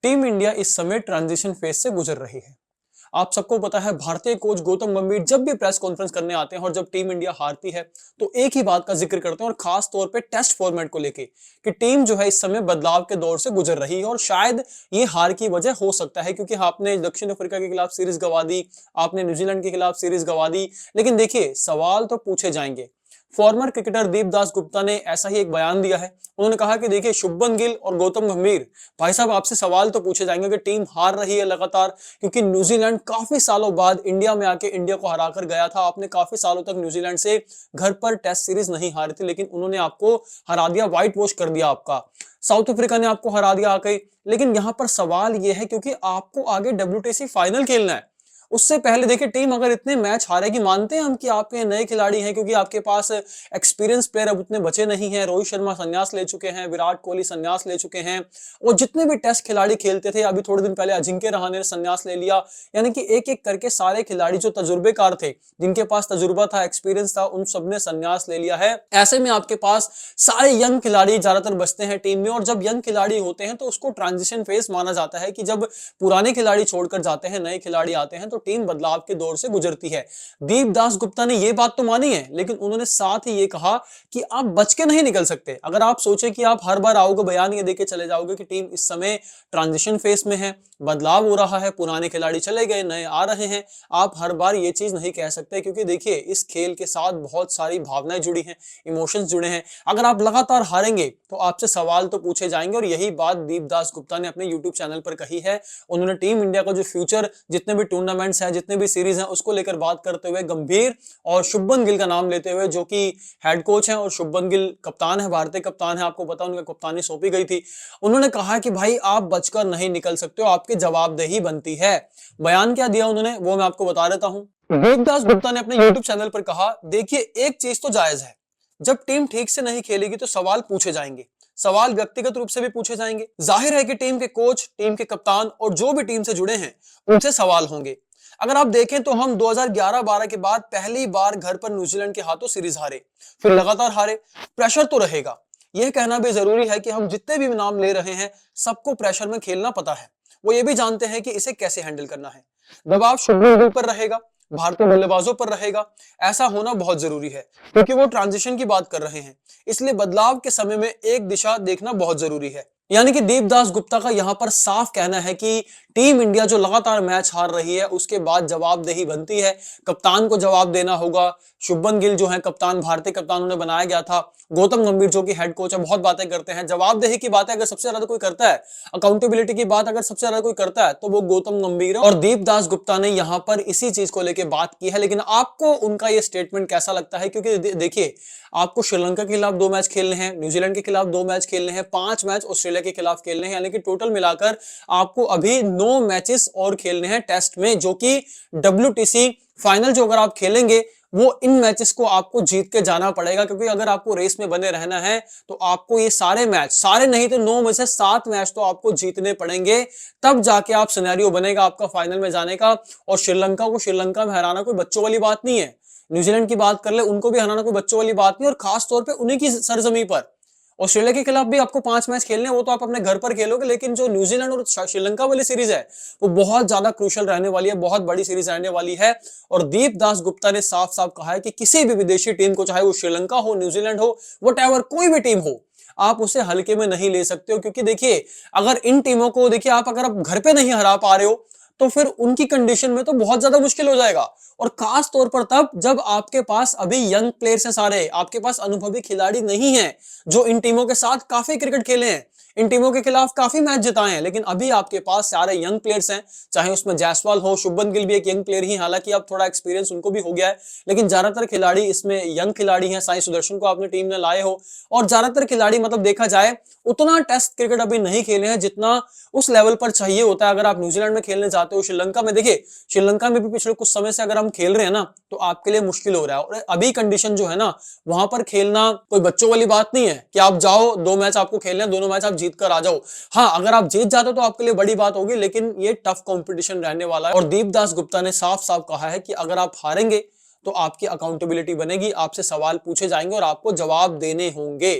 Team India इस समय transition phase से गुजर रही है। आप सबको पता है भारतीय कोच गौतम गंभीर जब भी प्रेस कॉन्फ्रेंस करने आते हैं और जब टीम इंडिया हारती है तो एक ही बात का जिक्र करते हैं और खास तौर पे टेस्ट फॉर्मेट को लेके कि टीम जो है इस समय बदलाव के दौर से गुजर रही है और शायद ये हार की वजह हो सकता है क्योंकि आपने दक्षिण अफ्रीका के खिलाफ सीरीज गंवा दी, आपने न्यूजीलैंड के खिलाफ सीरीज गंवा दी। लेकिन देखिए सवाल तो पूछे जाएंगे। फॉर्मर क्रिकेटर दीपदास गुप्ता ने ऐसा ही एक बयान दिया है। उन्होंने कहा कि देखिए शुभमन गिल और गौतम गंभीर, भाई साहब आपसे सवाल तो पूछे जाएंगे कि टीम हार रही है लगातार क्योंकि न्यूजीलैंड काफी सालों बाद इंडिया में आके इंडिया को हराकर गया था। आपने काफी सालों तक न्यूजीलैंड से घर पर टेस्ट सीरीज नहीं हारी थी, लेकिन उन्होंने आपको हरा दिया, व्हाइट वॉश कर दिया आपका। साउथ अफ्रीका ने आपको हरा दिया आके। लेकिन यहां पर सवाल यह है क्योंकि आपको आगे WTC फाइनल खेलना है। उससे पहले देखिए टीम अगर इतने मैच हारेगी, मानते हैं हम कि आपके नए खिलाड़ी हैं क्योंकि आपके पास एक्सपीरियंस प्लेयर अब उतने बचे नहीं हैं। रोहित शर्मा संन्यास ले चुके हैं, विराट कोहली संन्यास ले चुके हैं और जितने भी टेस्ट खिलाड़ी खेलते थे, अभी थोड़े दिन पहले अजिंक्य रहाणे ने संन्यास ले लिया। यानी कि एक एक करके सारे खिलाड़ी जो तजुर्बेकार थे, जिनके पास तजुर्बा था, एक्सपीरियंस था, उन सबने संन्यास ले लिया है। ऐसे में आपके पास सारे यंग खिलाड़ी ज्यादातर बचते हैं टीम में और जब यंग खिलाड़ी होते हैं तो उसको ट्रांजिशन फेज माना जाता है कि जब पुराने खिलाड़ी छोड़कर जाते हैं, नए खिलाड़ी आते हैं तो टीम बदलाव के दौर से गुजरती है। दीपदास गुप्ता ने यह बात तो मानी है, लेकिन उन्होंने साथ ही ये कहा कि आप बच के नहीं निकल सकते। अगर आप सोचे कि आप हर बार आओगे बयान ये देके चले जाओगे कि टीम इस समय ट्रांजिशन फेज में है, बदलाव हो रहा है, पुराने खिलाड़ी चले गए, नए आ रहे हैं, आप हर बार ये चीज नहीं कह सकते क्योंकि देखिए इस खेल के साथ बहुत सारी भावनाएं जुड़ी हैं, इमोशंस जुड़े हैं। अगर आप लगातार हारेंगे तो आपसे सवाल तो पूछे जाएंगे और यही बात दीपदास गुप्ता ने अपने यूट्यूब चैनल पर कही है। उन्होंने टीम इंडिया का जो फ्यूचर, जितने भी टूर्नामेंट्स हैं, जितने भी सीरीज हैं, उसको लेकर बात करते हुए गंभीर और शुभमन गिल का नाम लेते हुए, जो कि हेड कोच हैं और शुभमन गिल कप्तान है, भारतीय कप्तान है, आपको पता उनका कप्तानी सौंपी गई थी। उन्होंने कहा कि भाई आप बचकर नहीं निकल सकते हो, आपकी जवाबदेही बनती है। बयान क्या दिया उन्होंने वो मैं आपको बता देता हूं। दीपदास गुप्ता ने अपने यूट्यूब चैनल पर कहा, देखिए एक चीज तो जायज है, जब टीम ठीक से नहीं खेलेगी तो सवाल पूछे जाएंगे, सवाल व्यक्तिगत रूप से भी पूछे जाएंगे। जाहिर है कि टीम के कोच, टीम के कप्तान और जो भी टीम से जुड़े हैं उनसे सवाल होंगे। अगर आप देखें तो हम 2011-12 के बाद पहली बार घर पर न्यूजीलैंड के हाथों सीरीज हारे, फिर लगातार हारे। प्रेशर तो रहेगा। यह कहना भी जरूरी है कि हम जितने भी नाम ले रहे हैं सबको प्रेशर में खेलना पता है। वो ये भी जानते हैं कि इसे कैसे हैंडल करना है। दबाव शुभमन गिल पर रहेगा, भारतीय बल्लेबाजों पर रहेगा। ऐसा होना बहुत जरूरी है क्योंकि वो ट्रांजिशन की बात कर रहे हैं, इसलिए बदलाव के समय में एक दिशा देखना बहुत जरूरी है। यानी कि दीपदास गुप्ता का यहां पर साफ कहना है कि टीम इंडिया जो लगातार मैच हार रही है उसके बाद जवाबदेही बनती है, कप्तान को जवाब देना होगा। शुभमन गिल जो है कप्तान, भारतीय कप्तान उन्हें बनाया गया था। गौतम गंभीर जो कि हेड कोच है, बहुत बातें करते हैं। जवाबदेही की बात अगर सबसे ज्यादा कोई करता है, अकाउंटेबिलिटी की बात अगर सबसे ज्यादा कोई करता है तो वो गौतम गंभीर है और दीपदास गुप्ता ने यहां पर इसी चीज को लेकर बात की है। लेकिन आपको उनका ये स्टेटमेंट कैसा लगता है? क्योंकि देखिए आपको श्रीलंका के खिलाफ 2 मैच खेलने हैं, न्यूजीलैंड के खिलाफ 2 मैच खेलने हैं, 5 मैच ऑस्ट्रेलिया के खिलाफ खेलने हैं, यानी कि टोटल मिलाकर आपको अभी 9 मैचेस और खेलने हैं टेस्ट में, जो कि WTC फाइनल जो अगर आप खेलेंगे वो इन मैचेस को आपको जीत के जाना पड़ेगा। क्योंकि अगर आपको रेस में बने रहना है तो आपको ये सारे मैच, सारे नहीं तो 9 में से 7 मैच तो आपको जीतने पड़ेंगे, तब जाके आप सिनेरियो बनेगा आपका फाइनल में जाने का। और श्रीलंका को श्रीलंका में हराना कोई बच्चों वाली बात नहीं है। न्यूजीलैंड की बात कर ले, उनको भी हराना कोई बच्चों वाली बात नहीं, और खास तौर पे उन्हीं की सरजमी पर। ऑस्ट्रेलिया के खिलाफ भी आपको 5 मैच खेलने हैं, वो तो आप अपने घर पर खेलोगे, लेकिन जो न्यूजीलैंड और श्रीलंका वाली सीरीज है वो बहुत ज्यादा क्रूशियल रहने वाली है, बहुत बड़ी सीरीज रहने वाली है। और दीपदास गुप्ता ने साफ साफ कहा है कि किसी भी विदेशी टीम को, चाहे वो श्रीलंका हो, न्यूजीलैंड हो, वटएवर कोई भी टीम हो, आप उसे हल्के में नहीं ले सकते हो। क्योंकि देखिए अगर इन टीमों को, देखिए अगर आप घर पे नहीं हरा पा रहे हो तो फिर उनकी कंडीशन में तो बहुत ज्यादा मुश्किल हो जाएगा। और खास तौर पर तब जब आपके पास अभी यंग प्लेयर्स हैं, सारे आपके पास अनुभवी खिलाड़ी नहीं हैं जो इन टीमों के साथ काफी क्रिकेट खेले हैं, इन टीमों के खिलाफ काफी मैच जिताए हैं। लेकिन अभी आपके पास सारे यंग प्लेयर्स हैं, चाहे उसमें जायसवाल हो, शुभमन गिल भी एक यंग प्लेयर ही, हालांकि अब थोड़ा एक्सपीरियंस उनको भी हो गया है, लेकिन ज्यादातर खिलाड़ी इसमें यंग खिलाड़ी हैं। साई सुदर्शन को आपने टीम में लाए हो और ज्यादातर खिलाड़ी, मतलब देखा जाए उतना टेस्ट क्रिकेट अभी नहीं खेले हैं जितना उस लेवल पर चाहिए होता है। अगर आप न्यूजीलैंड में खेलने जाते हो, श्रीलंका में, देखिए श्रीलंका में भी पिछले कुछ समय से अगर हम खेल रहे हैं ना तो आपके लिए मुश्किल हो रहा है। और अभी कंडीशन जो है ना, वहां पर खेलना कोई बच्चों वाली बात नहीं है कि आप जाओ 2 मैच आपको खेलने हैं, दोनों मैच आप जीत कर आ जाओ। हाँ, अगर आप जीत जाते हो तो आपके लिए बड़ी बात होगी, लेकिन ये टफ कंपटीशन रहने वाला है। और दीपदास गुप्ता ने साफ साफ कहा है कि अगर आप हारेंगे तो आपकी अकाउंटेबिलिटी बनेगी, आपसे सवाल पूछे जाएंगे और आपको जवाब देने होंगे।